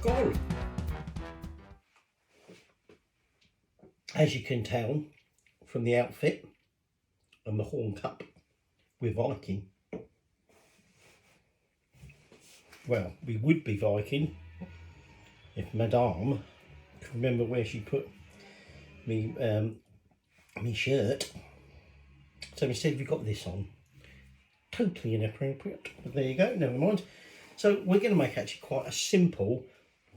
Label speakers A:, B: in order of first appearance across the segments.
A: Cod. As you can tell from the outfit and the horn cup, we're Viking. Well, we would be Viking if Madame could remember where she put me shirt. So instead we've got this on. Totally inappropriate, but there you go, never mind. So we're going to make actually quite a simple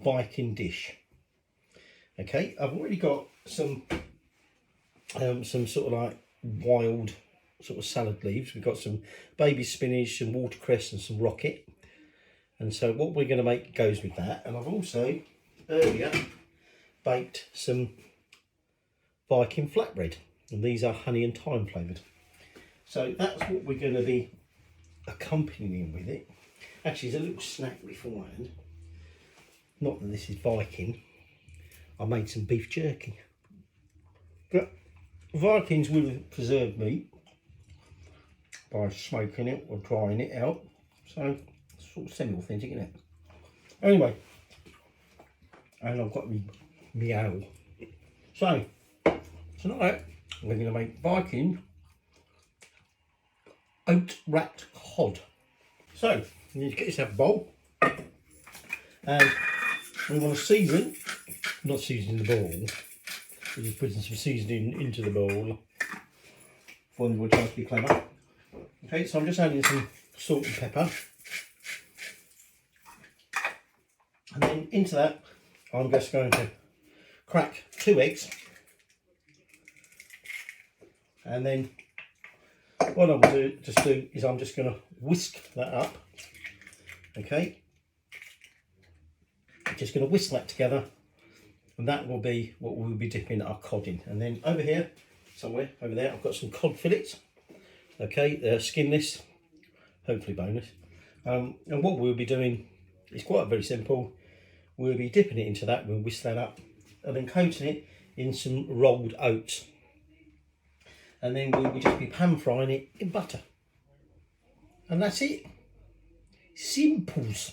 A: Viking dish. Okay, I've already got some sort of like wild sort of salad leaves. We've got some baby spinach, some watercress and some rocket. And so what we're going to make goes with that. And I've also earlier baked some Viking flatbread, and these are honey and thyme flavoured. So that's what we're going to be accompanying with it. Actually, there's a little snack beforehand. Not that this is Viking. I made some beef jerky. But Vikings will preserve meat by smoking it or drying it out. So it's sort of semi-authentic, isn't it? Anyway, and I've got me owl. So tonight we're going to make Viking Oat Wrapped Cod. So you need to get yourself a bowl, and we want to season, not seasoning the bowl, we're just putting some seasoning into the bowl for the chance to be clever. Okay, so I'm just adding some salt and pepper, and then into that I'm just going to crack 2 eggs, and then what I'm going to do is I'm just going to whisk that up. Okay, just going to whisk that together, and that will be what we'll be dipping our cod in. And then over here, somewhere over there, I've got some cod fillets. Okay, they're skinless, hopefully boneless. And what we'll be doing is quite very simple. We'll be dipping it into that, we'll whisk that up, and then coating it in some rolled oats. And then we'll just be pan frying it in butter. And that's it. Simples.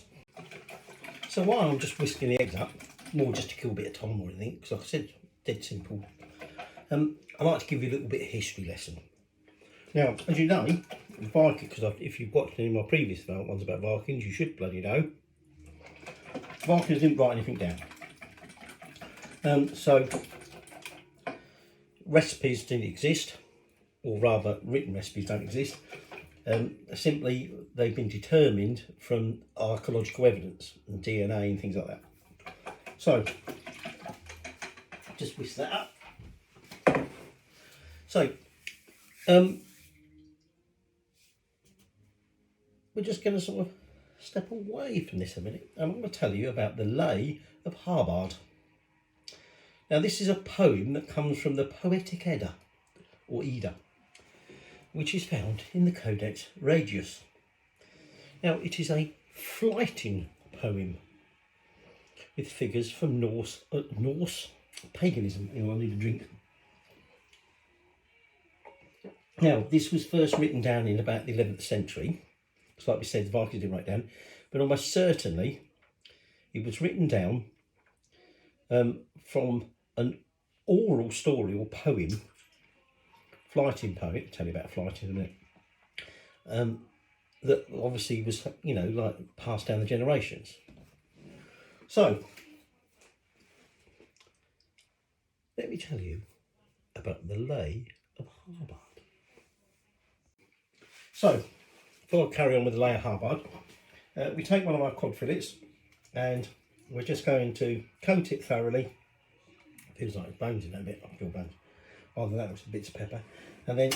A: So while I'm just whisking the eggs up, more just to kill a bit of time or anything, because like I said, dead simple. I like to give you a little bit of history lesson. Now, as you know, Viking, because if you've watched any of my previous ones about Vikings, you should bloody know. Vikings didn't write anything down. So recipes didn't exist, or rather written recipes don't exist. Simply they've been determined from archaeological evidence and DNA and things like that. So just whisk that up. So we're just going to sort of step away from this a minute, and I'm going to tell you about the Lay of Harbard. Now this is a poem that comes from the Poetic Edda, or Edda, which is found in the Codex Regius. Now it is a flighting poem with figures from Norse paganism. I need a drink. Now this was first written down in about the 11th century. It's like we said, the Vikings didn't write it down, but almost certainly it was written down from an oral story or poem, flighting poem. I'll tell you about flighting in a minute. That obviously was, you know, like passed down the generations. So let me tell you about the Lay of Harbard. So before I carry on with the Lay of Harbard, we take one of our cod fillets and we're just going to coat it thoroughly. Feels like there's bones in that bit. I feel bones. Either that or some bits of pepper. And then,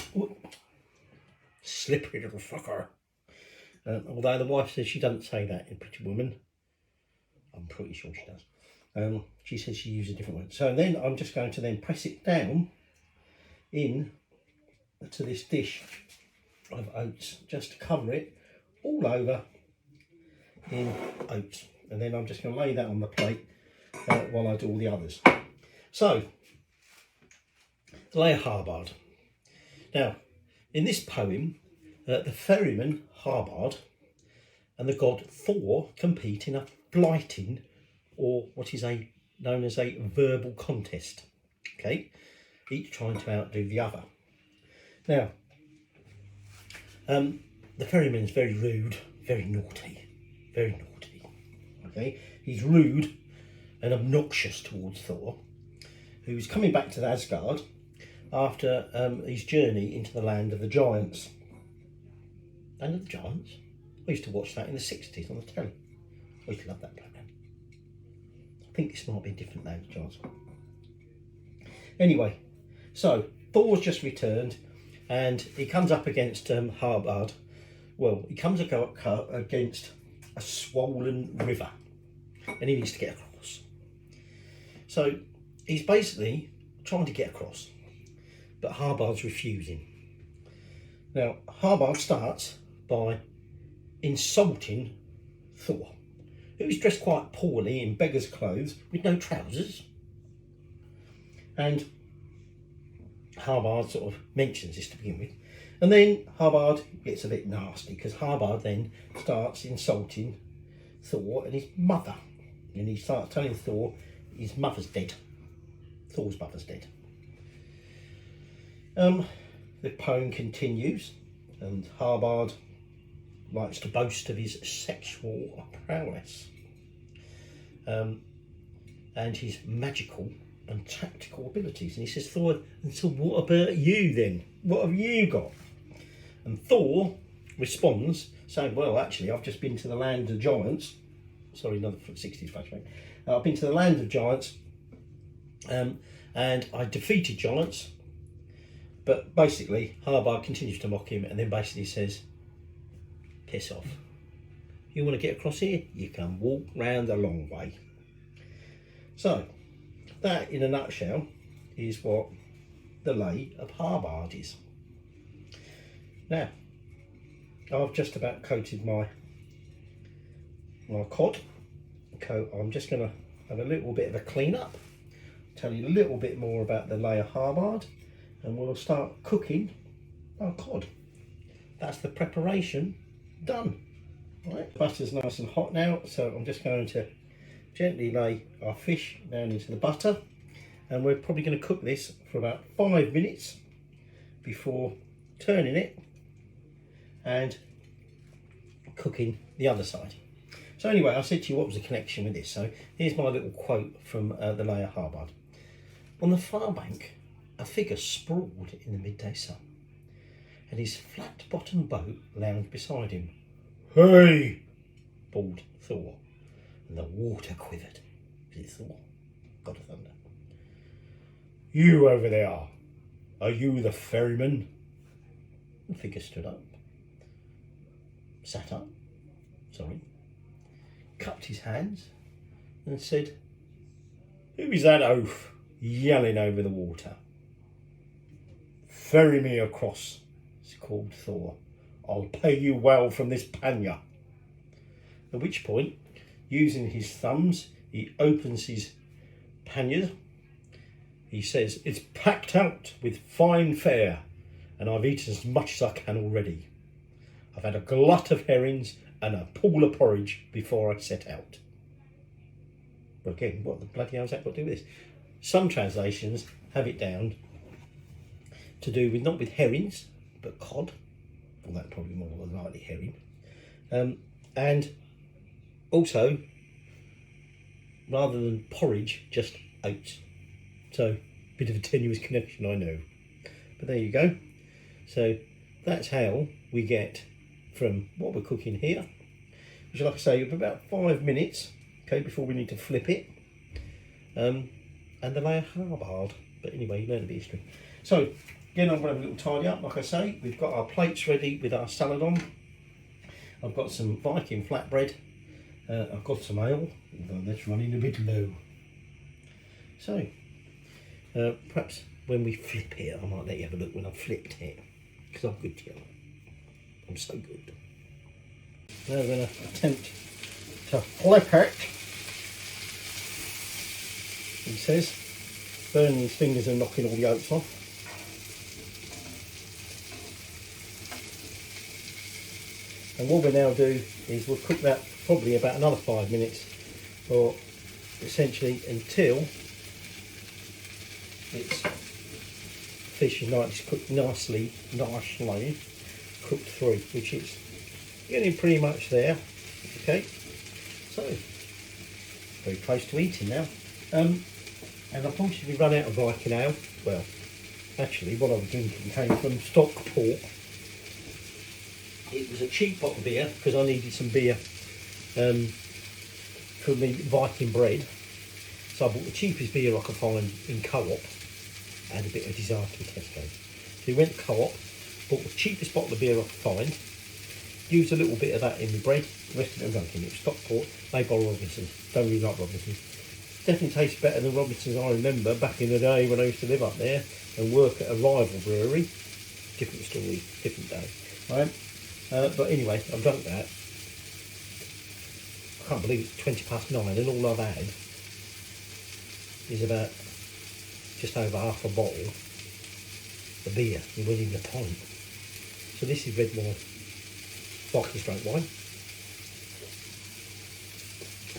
A: slippery little fucker. Although the wife says she doesn't say that in Pretty Woman. I'm pretty sure she does. She says she uses a different word. So then I'm just going to then press it down in to this dish of oats, just to cover it all over in oats. And then I'm just going to lay that on the plate while I do all the others. So, the Lay of Harbard. Now, in this poem, the ferryman Harbard and the god Thor compete in a flighting or what is known as a verbal contest. Okay, each trying to outdo the other. Now, the ferryman's very rude, very naughty. Okay, he's rude and obnoxious towards Thor, who's coming back to Asgard after his journey into the land of the giants. Land of the Giants? I used to watch that in the 60s on the telly. I used to love that program. I think this might be a different Land of the Giants. Anyway, so Thor's just returned and he comes up against Harbard. Well, he comes against a swollen river and he needs to get across. So he's basically trying to get across, but Harbard's refusing. Now, Harbard starts by insulting Thor, who's dressed quite poorly in beggar's clothes with no trousers. And Harbard sort of mentions this to begin with. And then Harbard gets a bit nasty because Harbard then starts insulting Thor and his mother. And he starts telling Thor his mother's dead. Thor's mother's dead. The poem continues and Harbard likes to boast of his sexual prowess and his magical and tactical abilities. And he says, Thor, and so what about you then? What have you got? And Thor responds saying, well, actually, I've just been to the land of giants. Sorry, another 60s flashback. I've been to the land of giants and I defeated giants. But basically, Harbard continues to mock him and then basically says, piss off. You want to get across here? You can walk round the long way. So, that in a nutshell is what the lay of Harbard is. Now, I've just about coated my cod. So I'm just going to have a little bit of a clean up, tell you a little bit more about the lay of Harbard, and we'll start cooking our cod. That's the preparation done. Right, butter's nice and hot now, so I'm just going to gently lay our fish down into the butter, and we're probably going to cook this for about 5 minutes before turning it and cooking the other side. So anyway, I said to you what was the connection with this. So here's my little quote from the lay of Harbard. On the far bank, a figure sprawled in the midday sun, and his flat-bottomed boat lounged beside him. Hey! Bawled Thor, and the water quivered. Is it Thor? God of thunder. You over there, are you the ferryman? The figure stood up, sat up, cupped his hands, and said, who is that oaf yelling over the water? Ferry me across, called Thor. I'll pay you well from this pannier. At which point, using his thumbs, he opens his pannier. He says, it's packed out with fine fare, and I've eaten as much as I can already. I've had a glut of herrings and a pool of porridge before I set out. But again, what the bloody hell's that got to do with this? Some translations have it down to do with not with herrings, but cod. Well, that's probably more than likely herring. And also, rather than porridge, just oats. So, bit of a tenuous connection, I know. But there you go. So, that's how we get from what we're cooking here, which, like I say, for about 5 minutes, okay, before we need to flip it, and the lay of Harbard. But anyway, you learn a bit of history. So, again, I'm going to have a little tidy up. Like I say, we've got our plates ready with our salad on. I've got some Viking flatbread. I've got some ale, although that's running a bit low. So, perhaps when we flip it, I might let you have a look when I've flipped it, because I'm good, you know. I'm so good. Now we're going to attempt to flip it. He says, burning his fingers and knocking all the oats off. And what we'll now do is we'll cook that probably about another 5 minutes, or essentially until its fish is cooked nicely cooked through, which is getting pretty much there. Okay, so very close to eating now. And unfortunately we run out of Viking ale. Well, actually what I was drinking came from Stockport. It was a cheap bottle of beer because I needed some beer for me Viking bread. So I bought the cheapest beer I could find in Co-op. I had a bit of desire to Tesco. So we went to Co-op, bought the cheapest bottle of beer I could find, used a little bit of that in the bread, the rest of it I'm drinking. It was Stockport, made by Robinsons. Don't really like Robinsons. Definitely tastes better than Robinsons I remember back in the day when I used to live up there and work at a rival brewery. Different story, different day. Right? But anyway, I've drunk that. I can't believe it's 9:20 and all I've had is about just over half a bottle of beer. It went in the pint. So this is red wine, Viking straight wine.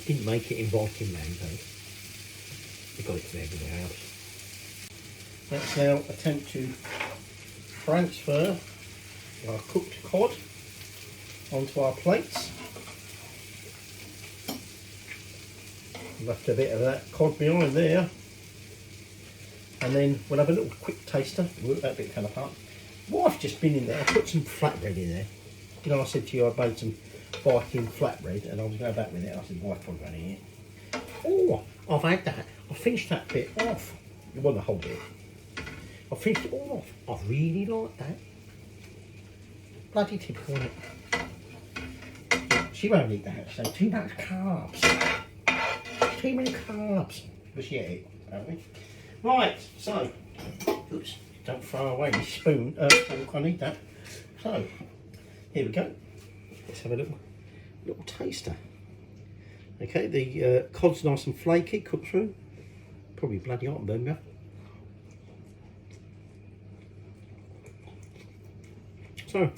A: Didn't make it in Viking land though. We got it from everywhere else. Let's now attempt to transfer our cooked cod onto our plates. Left a bit of that cod behind there. And then we'll have a little quick taster. Work that bit fell apart. Wife's just been in there. I put some flatbread in there. You know, I said to you I made some Viking flatbread and I was going back with it. I said, wife, put it in here. Oh, I've had that. I finished that bit off. It wasn't the whole bit. I finished it all off. I really like that. Bloody typical, isn't it? She won't eat that. So too much carbs. Too many carbs. But she ate it, haven't we? Right, so, oops, don't throw away the spoon. Fork, I need that. So, here we go. Let's have a little taster. Okay, the cod's nice and flaky, cooked through. Probably bloody hot and burn me up. So,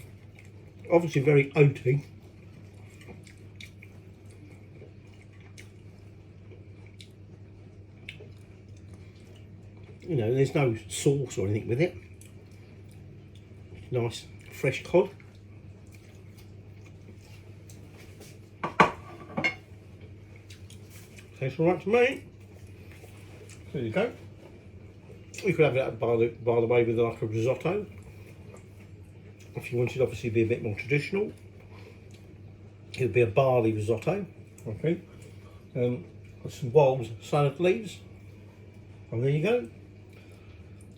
A: obviously very oaty. You know, there's no sauce or anything with it. Nice fresh cod. Tastes all right to me. There you go. You could have that by the way with like a risotto. If you wanted obviously to be a bit more traditional, it would be a barley risotto. Okay. Got some wild salad leaves. And there you go.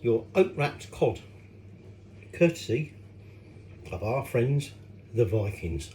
A: Your oat wrapped cod, courtesy of our friends the Vikings.